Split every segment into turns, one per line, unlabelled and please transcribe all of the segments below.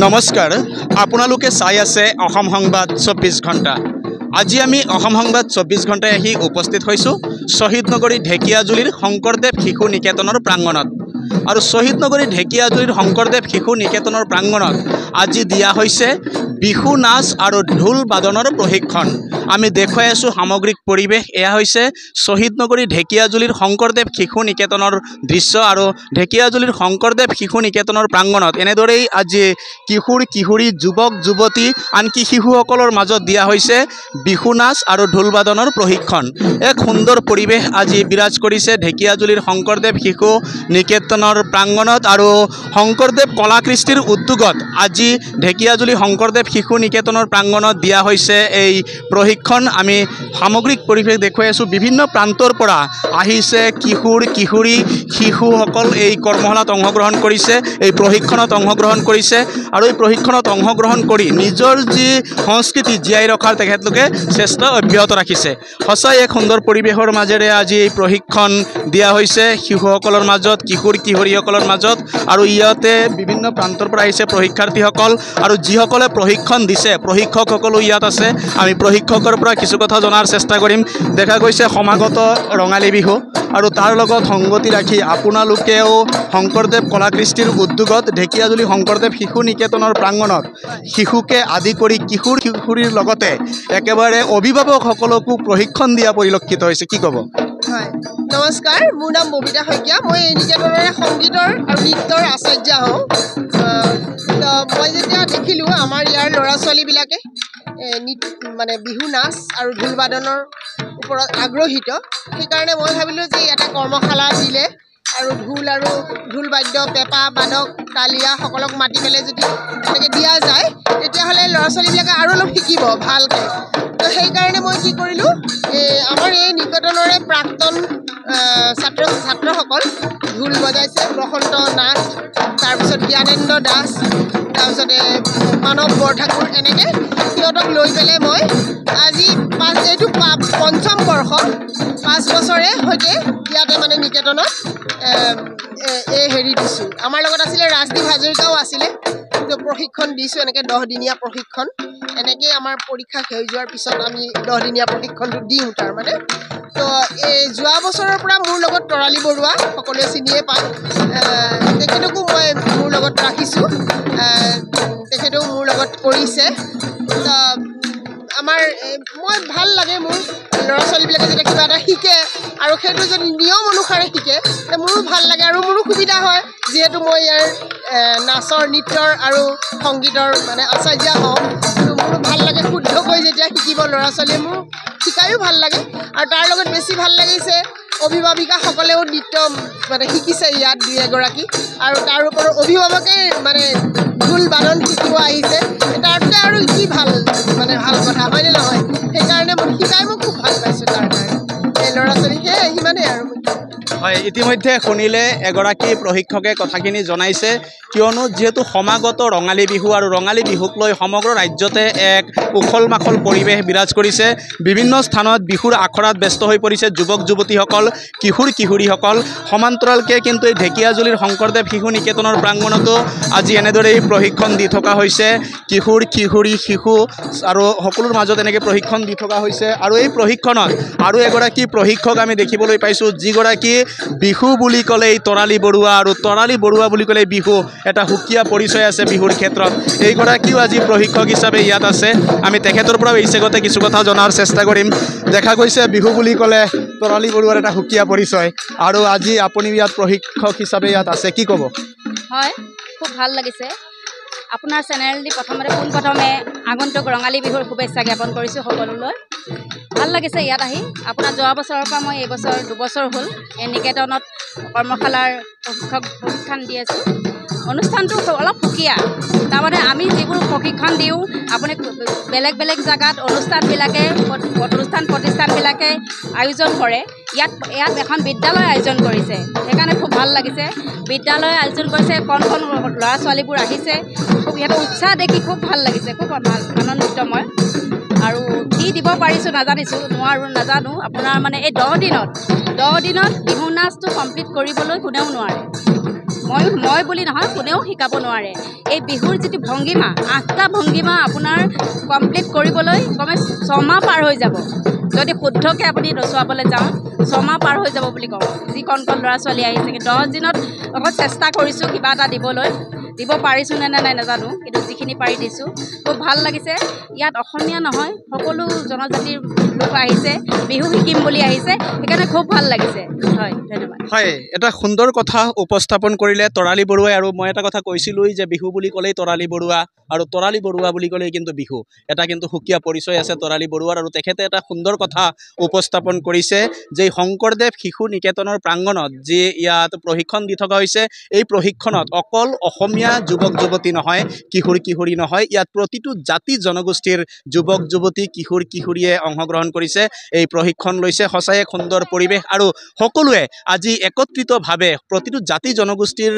নমস্কাৰ আপোনালোকে চাই আছে অসম সংবাদ 24 ঘণ্টা। আজি আমি অসম সংবাদ 24 ঘণ্টায় আহি উপস্থিত হৈছোঁ শ্বহীদ নগৰী ঢেকিয়াজুলিৰ শংকৰদেৱ শিশু নিকেতনৰ প্ৰাংগণত। আৰু শ্বহীদ নগৰী ঢেকিয়াজুলিৰ শংকৰদেৱ শিশু নিকেতনৰ প্ৰাংগণত আজি দিয়া হৈছে বিহু নাচ আৰু ঢোল বাদনৰ প্ৰশিক্ষণ। আমি দেখুৱাই আছোঁ সামগ্ৰিক পৰিৱেশ। এয়া হৈছে শ্বহীদ নগৰী ঢেকিয়াজুলিৰ শংকৰদেৱ শিশু নিকেতনৰ দৃশ্য। আৰু ঢেকিয়াজুলিৰ শংকৰদেৱ শিশু নিকেতনৰ প্ৰাংগণত এনেদৰেই আজি কিশোৰ কিশোৰী যুৱক যুৱতী আনকি শিশুসকলৰ মাজত দিয়া হৈছে বিহু নাচ আৰু ঢোল বাদনৰ প্ৰশিক্ষণ। এক সুন্দৰ পৰিৱেশ আজি বিৰাজ কৰিছে ঢেকিয়াজুলিৰ শংকৰদেৱ শিশু নিকেতনৰ প্ৰাংগণত। আৰু শংকৰদেৱ কলা কৃষ্টিৰ উদ্যোগত আজি ঢেকিয়াজুলি শংকৰদেৱ শিশু নিকেতনৰ প্ৰাংগণত দিয়া হৈছে এই প্ৰশিক্ষণ। আমি সামগ্ৰিক পৰিৱেশ দেখুৱাই আছোঁ। বিভিন্ন প্ৰান্তৰ পৰা আহিছে কিশোৰ কিশোৰী শিশুসকল এই কৰ্মশালাত অংশগ্ৰহণ কৰিছে, এই প্ৰশিক্ষণত অংশগ্ৰহণ কৰিছে। আৰু এই প্ৰশিক্ষণত অংশগ্ৰহণ কৰি নিজৰ যি সংস্কৃতি জীয়াই ৰখাৰ তেখেতলোকে চেষ্টা অব্যাহত ৰাখিছে। সঁচাই এক সুন্দৰ পৰিৱেশৰ মাজেৰে আজি এই প্ৰশিক্ষণ দিয়া হৈছে শিশুসকলৰ মাজত, কিশোৰ কিশোৰীসকলৰ মাজত। আৰু ইয়াতে বিভিন্ন প্ৰান্তৰ পৰা আহিছে প্ৰশিক্ষাৰ্থীসকল। আৰু যিসকলে প্ৰশিক্ষণ দিছে প্ৰশিক্ষকসকলো ইয়াত আছে। আমি প্ৰশিক্ষকৰ পৰা কিছু কথা জনাৰ চেষ্টা কৰিম। দেখা গৈছে সমাগত ৰঙালী বিহু আৰু তাৰ লগত সংগতি ৰাখি আপোনালোকেও শংকৰদেৱ কলা কৃষ্টিৰ উদ্যোগত ঢেকিয়াজুলি শংকৰদেৱ শিশু নিকেতনৰ প্ৰাংগণত শিশুকে আদি কৰি কিশোৰ কিশোৰীৰ লগতে একেবাৰে অভিভাৱকসকলকো প্ৰশিক্ষণ দিয়া পৰিলক্ষিত হৈছে। কি ক'ব?
হয়, নমস্কাৰ। মোৰ নাম ববিতা শইকীয়া। মই এই নিকেতনৰে সংগীতৰ আৰু নৃত্যৰ আচাৰ্য হওঁ। মই যেতিয়া দেখিলোঁ আমাৰ ইয়াৰ ল'ৰা ছোৱালীবিলাকে মানে বিহু নাচ আৰু ঢোল বাদনৰ ওপৰত আগ্ৰহীত, সেইকাৰণে মই ভাবিলোঁ যে এটা কৰ্মশালা দিলে আৰু ঢোল বাদ্য পেঁপা বাদক তালিয়া সকলক মাতি পেলাই যদি তেনেকৈ দিয়া যায় তেতিয়াহ'লে ল'ৰা ছোৱালীবিলাকে আৰু অলপ শিকিব ভালকৈ। তো সেইকাৰণে মই কি কৰিলোঁ, আমাৰ এই নিকেতনৰে প্ৰাক্তন ছাত্ৰসকল ঢোল বজাইছে, প্ৰশান্ত নাথ, তাৰপিছত জ্ঞানেন্দ্ৰ দাস, তাৰপিছতে মানৱ বৰঠাকুৰ, এনেকৈ সিহঁতক লৈ পেলাই মই আজি এইটো ৫ম বৰ্ষ ৫ বছৰে সৈতে ইয়াতে মানে নিকেতনত দিছোঁ। আমাৰ লগত আছিলে ৰাজদীপ হাজৰিকাও আছিলে। প্ৰশিক্ষণ দিছোঁ এনেকৈ 10 দিনীয়া প্ৰশিক্ষণ। এনেকেই আমাৰ পৰীক্ষা হৈ যোৱাৰ পিছত আমি 10 দিনীয়া প্ৰশিক্ষণটো দিওঁ তাৰমানে। তো এই যোৱা বছৰৰ পৰা মোৰ লগত তৰালী বৰুৱা, সকলোৱে চিনিয়ে পায়, তেখেতকো মই মোৰ লগত ৰাখিছোঁ। তেখেতেও মোৰ লগত কৰিছে। মই ভাল লাগে মোৰ ল'ৰা ছোৱালীবিলাকে যেতিয়া কিবা এটা শিকে আৰু সেইটো যদি নিয়ম অনুসাৰে শিকে তেতিয়া মোৰো ভাল লাগে আৰু মোৰো সুবিধা হয়, যিহেতু মই ইয়াৰ নাচৰ নৃত্যৰ আৰু সংগীতৰ মানে আচাৰ্য হওঁ। মোৰো ভাল লাগে শুদ্ধকৈ যেতিয়া শিকিব ল'ৰা ছোৱালীয়ে, মোৰ শিকায়ো ভাল লাগে। আৰু তাৰ লগত বেছি ভাল লাগিছে অভিভাৱিকাসকলেও নৃত্য মানে শিকিছে ইয়াত 2-এগৰাকী, আৰু তাৰ ওপৰত অভিভাৱকে মানে ঢোল বাদন শিকিব আহিছে। তাৰপিছত আৰু কি ভাল কথা হয়নে নহয়? সেইকাৰণে শিকাই মই খুব ভাল পাইছোঁ। তাৰ কাৰণে এই ল'ৰা ছোৱালী সিমানেই আৰু।
হয়, ইতিমধ্যে শুনিলে এগৰাকী প্ৰশিক্ষকে কথাখিনি জনাইছে, কিয়নো যিহেতু সমাগত ৰঙালী বিহু আৰু ৰঙালী বিহুক লৈ সমগ্ৰ ৰাজ্যতে এক উখল মাখল পৰিৱেশ বিৰাজ কৰিছে। বিভিন্ন স্থানত বিহুৰ আখৰাত ব্যস্ত হৈ পৰিছে যুৱক যুৱতীসকল, কিশোৰ কিশোৰীসকল। সমান্তৰালকৈ কিন্তু এই ঢেকিয়াজুলিৰ শংকৰদেৱ শিশু নিকেতনৰ প্ৰাংগণতো আজি এনেদৰেই প্ৰশিক্ষণ দি থকা হৈছে। কিশোৰ কিশোৰী শিশু আৰু সকলোৰ মাজত এনেকৈ প্ৰশিক্ষণ দি থকা হৈছে। আৰু এই প্ৰশিক্ষণত আৰু এগৰাকী প্ৰশিক্ষক আমি দেখিবলৈ পাইছোঁ, যিগৰাকী বিহু বুলি ক'লেই তৰালী বৰুৱা, আৰু তৰালী বৰুৱা বুলি ক'লেই বিহু এটা সুকীয়া পৰিচয় আছে বিহুৰ ক্ষেত্ৰত। এইগৰাকীও আজি প্ৰশিক্ষক হিচাপে ইয়াত আছে। আমি তেখেতৰ পৰাও এই চেগতে কিছু কথা জনাৰ চেষ্টা কৰিম। দেখা গৈছে বিহু বুলি ক'লে তৰালী বৰুৱাৰ এটা সুকীয়া পৰিচয়, আৰু আজি আপুনি ইয়াত প্ৰশিক্ষক হিচাপে ইয়াত আছে। কি ক'ব?
হয়, খুব ভাল লাগিছে। আপোনাৰ চেনেল দি পোনপ্ৰথমে আগন্তুক ৰঙালী বিহুৰ শুভেচ্ছা জ্ঞাপন কৰিছোঁ সকলোলৈ। ভাল লাগিছে ইয়াত আহি। আপোনাৰ যোৱা বছৰৰ পৰা মই এইবছৰ 2 বছৰ হ'ল এই নিকেতনত কৰ্মশালাৰ প্ৰশিক্ষণ দি আছোঁ। অনুষ্ঠানটো অলপ সুকীয়া, তাৰমানে আমি যিবোৰ প্ৰশিক্ষণ দিওঁ আপুনি বেলেগ বেলেগ জেগাত অনুষ্ঠান প্ৰতিষ্ঠানবিলাকে আয়োজন কৰে, ইয়াত এখন বিদ্যালয় আয়োজন কৰিছে। সেইকাৰণে খুব ভাল লাগিছে। বিদ্যালয় আয়োজন কৰিছে, কণ ল'ৰা ছোৱালীবোৰ আহিছে, খুব সিহঁতৰ উৎসাহ দেখি খুব ভাল লাগিছে, খুব আনন্দিত মই। আৰু কি দিব পাৰিছোঁ নাজানো। আপোনাৰ মানে এই 10 দিনত বিহু নাচটো কমপ্লিট কৰিবলৈ কোনেও নোৱাৰে। মই বুলি নহয়, কোনেও শিকাব নোৱাৰে। এই বিহুৰ যিটো ভংগীমা, 8টা ভংগীমা আপোনাৰ কমপ্লিট কৰিবলৈ কমে 6 মাহ পাৰ হৈ যাব। যদি শুদ্ধকৈ আপুনি নচুৱাবলৈ যাওঁ 6 মাহ পাৰ হৈ যাব বুলি কওঁ। যি কণ ল'ৰা ছোৱালী আহিছে, 10 দিনত অকল চেষ্টা কৰিছোঁ কিবা এটা দিবলৈ। দিব পাৰিছোঁ নে নাই নাজানো, কিন্তু যিখিনি পাৰি দিছোঁ। খুব ভাল লাগিছে। ইয়াত অসমীয়া নহয়, সকলো জনজাতিৰ লোক আহিছে, বিহু শিকিম বুলি আহিছে, সেইকাৰণে খুব ভাল লাগিছে। হয়, ধন্যবাদ।
হয়, এটা সুন্দৰ কথা উপস্থাপন কৰিলে তৰালী বৰুৱাই। আৰু মই এটা কথা কৈছিলোঁই যে বিহু বুলি ক'লেই তৰালী বৰুৱা, আৰু তৰালী বৰুৱা বুলি ক'লেই কিন্তু বিহু। এটা কিন্তু সুকীয়া পৰিচয় আছে তৰালী বৰুৱাৰ। আৰু তেখেতে এটা সুন্দৰ কথা উপস্থাপন কৰিছে যে শংকৰদেৱ শিশু নিকেতনৰ প্ৰাংগণত যি ইয়াত প্ৰশিক্ষণ দি থকা হৈছে, এই প্ৰশিক্ষণত অকল অসমীয়া যুৱক যুৱতী নহয়, কিশোৰ কিশোৰী নহয়, ইয়াত প্ৰতিটো জাতি জনগোষ্ঠীৰ যুৱক যুৱতী, কিশোৰ কিশোৰীয়ে অংশগ্ৰহণ কৰিছে, এই প্ৰশিক্ষণ লৈছে। সঁচাই এক সুন্দৰ পৰিৱেশ। আৰু সকলোৱে আজি একত্ৰিতভাৱে প্ৰতিটো জাতি জনগোষ্ঠীৰ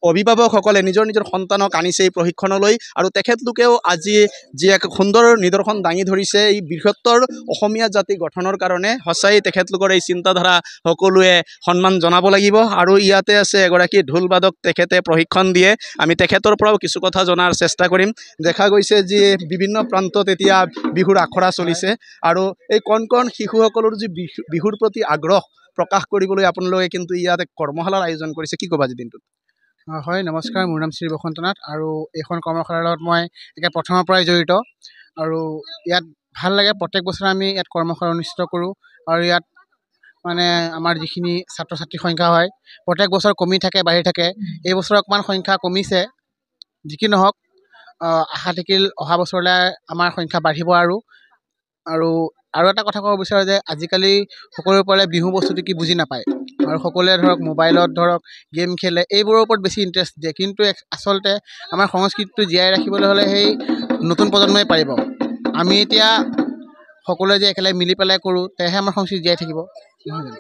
অভিভাৱকসকলে নিজৰ নিজৰ সন্তানক আনিছে এই প্ৰশিক্ষণলৈ। আৰু তেখেতলোকেও আজি যি এক সুন্দৰ নিদৰ্শন দাঙি ধৰিছে এই বৃহত্তৰ অসমীয়া জাতি গঠনৰ কাৰণে, সঁচাই তেখেতলোকৰ এই চিন্তাধাৰা সকলোৱে সন্মান জনাব লাগিব। আৰু ইয়াতে আছে এগৰাকী ঢোল বাদক, তেখেতে প্ৰশিক্ষণ দিয়ে। আমি তেখেতৰ পৰাও কিছু কথা জনাৰ চেষ্টা কৰিম। দেখা গৈছে যে বিভিন্ন প্ৰান্তত এতিয়া বিহুৰ আখৰা চলিছে, আৰু এই কণ কণ শিশুসকলৰ যি বিহুৰ প্ৰতি আগ্ৰহ প্ৰকাশ কৰিবলৈ আপোনালোকে কিন্তু ইয়াত এক কৰ্মশালাৰ আয়োজন কৰিছে। কি ক'বা আজি দিনটোত?
হয়, নমস্কাৰ। মোৰ নাম শ্ৰী বসন্ত নাথ, আৰু এইখন কৰ্মশালাৰ লগত মই একে প্ৰথমৰ পৰাই জড়িত। আৰু ইয়াত ভাল লাগে, প্ৰত্যেক বছৰে আমি ইয়াত কৰ্মশালা অনুষ্ঠিত কৰোঁ। আৰু ইয়াত মানে আমাৰ যিখিনি ছাত্ৰ ছাত্ৰীৰ সংখ্যা হয়, প্ৰত্যেক বছৰ কমি থাকে, বাঢ়ি থাকে। এই বছৰ অকণমান সংখ্যা কমিছে, যি কি নহওক আশা থাকিল অহা বছৰলৈ আমাৰ সংখ্যা বাঢ়িব। আৰু এটা কথা ক'ব বিচাৰোঁ যে আজিকালি সকলোৰে পৰা বিহু বস্তুটো কি বুজি নাপায়, আৰু সকলোৱে ধৰক মোবাইলত ধৰক গেম খেলে, এইবোৰৰ ওপৰত বেছি ইণ্টাৰেষ্ট দিয়ে। কিন্তু আচলতে আমাৰ সংস্কৃতিটো জীয়াই ৰাখিবলৈ হ'লে সেই নতুন প্ৰজন্মই পাৰিব। আমি এতিয়া সকলোৱে যে একেলগে মিলি পেলাই কৰোঁ, তেহে আমাৰ সংস্কৃতি জীয়াই থাকিব, নহয় জানো?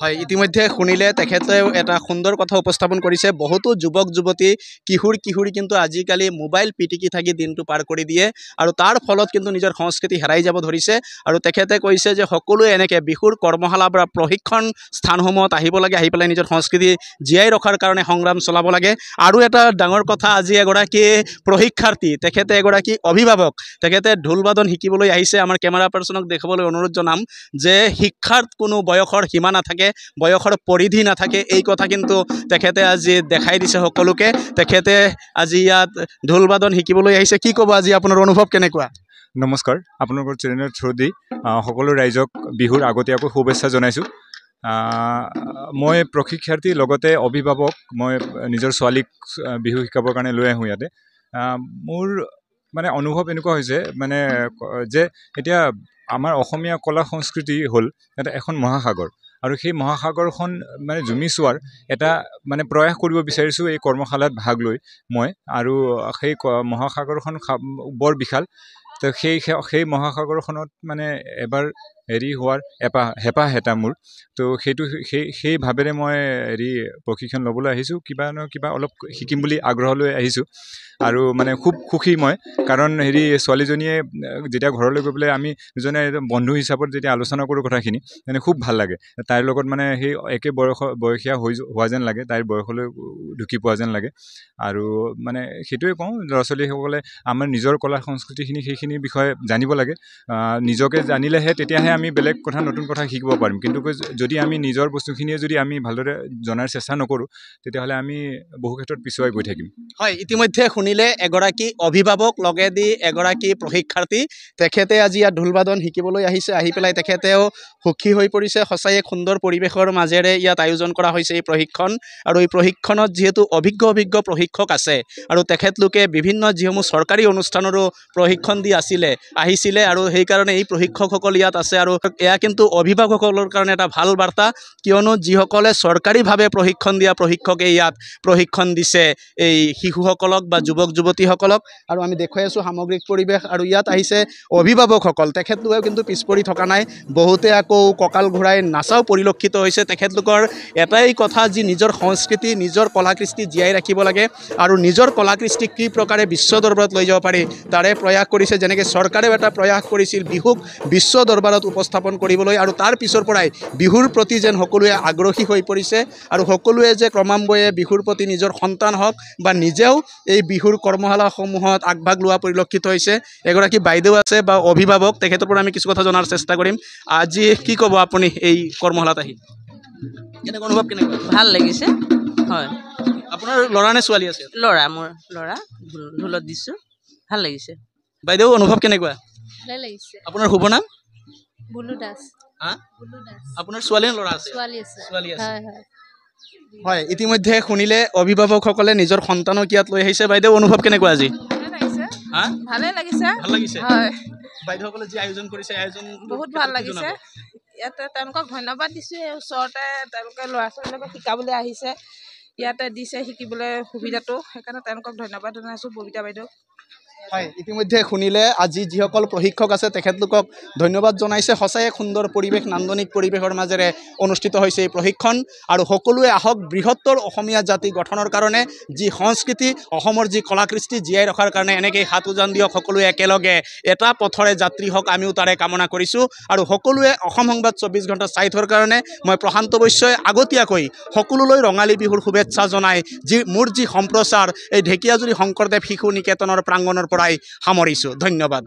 হয়, ইতিমধ্যে শুনিলে তেখেতেও এটা সুন্দৰ কথা উপস্থাপন কৰিছে। বহুতো যুৱক যুৱতী, কিশোৰ কিশোৰী কিন্তু আজিকালি মোবাইল পিটিকি থাকি দিনটো পাৰ কৰি দিয়ে, আৰু তাৰ ফলত কিন্তু নিজৰ সংস্কৃতি হেৰাই যাব ধৰিছে। আৰু তেখেতে কৈছে যে সকলোৱে এনেকৈ বিহুৰ কৰ্মশালা বা প্ৰশিক্ষণ স্থানসমূহত আহিব লাগে, আহি পেলাই নিজৰ সংস্কৃতি জীয়াই ৰখাৰ কাৰণে সংগ্ৰাম চলাব লাগে। আৰু এটা ডাঙৰ কথা, আজি এগৰাকী প্ৰশিক্ষাৰ্থী, তেখেতে এগৰাকী অভিভাৱক, তেখেতে ঢোল বাদন শিকিবলৈ আহিছে। আমাৰ কেমেৰা পাৰ্চনক দেখাবলৈ অনুৰোধ জনাম যে শিক্ষাৰ কোনো বয়সৰ সীমা নাথাকে, বয়সৰ পৰিধি নাথাকে। এই কথা কিন্তু তেখেতে আজি দেখাই দিছে সকলোকে। তেখেতে আজি ইয়াত ঢোল বাদন শিকিবলৈ আহিছে। কি ক'ব, আজি আপোনাৰ অনুভৱ কেনেকুৱা?
নমস্কাৰ, আপোনালোকৰ চেনেলৰ থ্ৰুদি সকলো ৰাইজক বিহুৰ আগতীয়াকৈ শুভেচ্ছা জনাইছোঁ। মই প্ৰশিক্ষাৰ্থী, লগতে অভিভাৱক। মই নিজৰ ছোৱালীক বিহু শিকাবৰ কাৰণে লৈ আহোঁ ইয়াতে। মোৰ মানে অনুভৱ এনেকুৱা হৈছে মানে যে এতিয়া আমাৰ অসমীয়া কলা সংস্কৃতি হ'ল এটা এখন মহাসাগৰ, আৰু সেই মহাসাগৰখন মানে জুমি চোৱাৰ এটা মানে প্ৰয়াস কৰিব বিচাৰিছোঁ এই কৰ্মশালাত ভাগ লৈ মই। আৰু সেই মহাসাগৰখন বৰ বিশাল। তো সেই মহাসাগৰখনত মানে এবাৰ হোৱাৰ হেঁপাহ এটা মোৰ। তো সেই ভাৱেৰে মই প্ৰশিক্ষণ ল'বলৈ আহিছোঁ। কিবা নহয় কিবা অলপ শিকিম বুলি আগ্ৰহ লৈ আহিছোঁ। আৰু মানে খুব সুখী মই, কাৰণ ছোৱালীজনীয়ে যেতিয়া ঘৰলৈ গৈ পেলাই আমি দুজনে বন্ধু হিচাপত যেতিয়া আলোচনা কৰোঁ কথাখিনি, মানে খুব ভাল লাগে। তাইৰ লগত মানে সেই একে বয়সীয়া হোৱা যেন লাগে, তাইৰ বয়সলৈ ঢুকি পোৱা যেন লাগে। আৰু মানে সেইটোৱে কওঁ, ল'ৰা ছোৱালীসকলে আমাৰ নিজৰ কলা সংস্কৃতিখিনি সেইখিনিৰ বিষয়ে জানিব লাগে। নিজকে জানিলেহে তেতিয়াহে আমি বেলেগ কথা, নতুন কথা শিকিব পাৰিম। কিন্তু যদি আমি নিজৰ বস্তুখিনিয়ে যদি আমি ভালদৰে জনাৰ চেষ্টা নকৰোঁ, তেতিয়াহ'লে আমি বহু ক্ষেত্ৰত পিছুৱাই গৈ থাকিম।
হয়, ইতিমধ্যে শুনিলে এগৰাকী অভিভাৱক, লগেদি এগৰাকী প্ৰশিক্ষাৰ্থী। তেখেতে আজি ইয়াত ঢোল বাদন শিকিবলৈ আহিছে। আহি পেলাই তেখেতেও সুখী হৈ পৰিছে। সঁচাই এক সুন্দৰ পৰিৱেশৰ মাজেৰে ইয়াত আয়োজন কৰা হৈছে এই প্ৰশিক্ষণ। আৰু এই প্ৰশিক্ষণত যিহেতু অভিজ্ঞ প্ৰশিক্ষক আছে, আৰু তেখেতলোকে বিভিন্ন যিসমূহ চৰকাৰী অনুষ্ঠানৰো প্ৰশিক্ষণ দি আহিছিলে, আৰু সেইকাৰণে এই প্ৰশিক্ষকসকল ইয়াত আছে। আৰু এয়া কিন্তু অভিভাৱকসকলৰ কাৰণে এটা ভাল বাৰ্তা, কিয়নো যিসকলে চৰকাৰীভাৱে প্ৰশিক্ষণ দিয়া প্ৰশিক্ষকে ইয়াত প্ৰশিক্ষণ দিছে এই শিশুসকলক বা যুৱক যুৱতীসকলক। আৰু আমি দেখুৱাই আছোঁ সামগ্ৰিক পৰিৱেশ। আৰু ইয়াত আহিছে অভিভাৱকসকল, তেখেতলোকেও কিন্তু পিছ পৰি থকা নাই। বহুতে আকৌ কঁকাল ঘূৰাই নাচাও পৰিলক্ষিত হৈছে। তেখেতলোকৰ এটাই কথা, যি নিজৰ সংস্কৃতি, নিজৰ কলাকৃষ্টি জীয়াই ৰাখিব লাগে, আৰু নিজৰ কলাকৃষ্টিক কি প্ৰকাৰে বিশ্ব দৰবাৰত লৈ যাব পাৰি তাৰে প্ৰয়াস কৰিছে। যেনেকৈ চৰকাৰেও এটা প্ৰয়াস কৰিছিল বিহুক বিশ্ব দৰবাৰত উপস্থাপন কৰিবলৈ, আৰু তাৰ পিছৰ পৰাই বিহুৰ প্ৰতি যেন সকলোৱে আগ্ৰহী হৈ পৰিছে, আৰু সকলোৱে যে ক্ৰমান্বয়ে বিহুৰ প্ৰতি নিজৰ সন্তান হওক বা নিজেও এই বিহুৰ কৰ্মশালাসমূহত আগভাগ লোৱা পৰিলক্ষিত হৈছে। এগৰাকী বাইদেউ আছে বা অভিভাৱক, তেখেতৰ পৰা আমি কিছু কথা জনাৰ চেষ্টা কৰিম। আজি কি ক'ব আপুনি এই কৰ্মশালাত আহি? কেনেকুৱা অনুভৱ, কেনেকুৱা?
ভাল লাগিছে। হয়,
আপোনাৰ ল'ৰা নে ছোৱালী আছে?
ল'ৰা, মোৰ ল'ৰা ঢোলত দিছোঁ, ভাল লাগিছে।
বাইদেউ অনুভৱ কেনেকুৱা?
ভালে লাগিছে।
আপোনাৰ শুভ নাম?
বুলু দাস।
হা?
বুলু দাস।
আপোনাৰ ছোৱালী নে ল'ৰা আছে?
ছোৱালী আছে।
ছোৱালী আছে।
হয় হয়।
হয়, ইতিমধ্যে শুনিলে অভিভাৱকসকলে নিজৰ সন্তানক ইয়াত লৈ আহিছে। বাইদেউ অনুভৱ কেনেকুৱা আজি?
ভালে লাগিছে।
হা?
ভালে লাগিছে।
ভাল লাগিছে।
হয়,
বাইদেউসকলে যি আয়োজন কৰিছে, আয়োজন
বহুত ভাল লাগিছে। ইয়াতে তেওঁলোকক ধন্যবাদ দিছোঁ। এই ওচৰতে তেওঁলোকে ল'ৰা ছোৱালীৰ লগত শিকাবলৈ আহিছে, ইয়াতে দিছে শিকিবলৈ সুবিধাটো, সেইকাৰণে তেওঁলোকক ধন্যবাদ জনাইছোঁ ববিতা বাইদেউ।
হয়, ইতিমধ্যে শুনিলে আজি যিসকল প্ৰশিক্ষক আছে তেখেতলোকক ধন্যবাদ জনাইছে। সঁচাই এক সুন্দৰ পৰিৱেশ, নান্দনিক পৰিৱেশৰ মাজেৰে অনুষ্ঠিত হৈছে এই প্ৰশিক্ষণ, আৰু সকলোৱে আহক বৃহত্তৰ অসমীয়া জাতি গঠনৰ কাৰণে, যি সংস্কৃতি, অসমৰ যি কলাকৃষ্টি জীয়াই ৰখাৰ কাৰণে এনেকৈ হাত উজান দিয়ক সকলোৱে একেলগে এটা পথৰে যাত্ৰী হওক, আমিও তাৰে কামনা কৰিছোঁ। আৰু সকলোৱে অসম সংবাদ 24 ঘণ্টা চাই থোৱাৰ কাৰণে মই প্ৰশান্ত বৈশ্যই আগতীয়াকৈ সকলোলৈ ৰঙালী বিহুৰ শুভেচ্ছা জনাই মোৰ যি সম্প্ৰচাৰ এই ঢেকীয়াজুলি শংকৰদেৱ শিশু নিকেতনৰ প্ৰাংগণৰ পৰাই সামৰিছোঁ। ধন্যবাদ।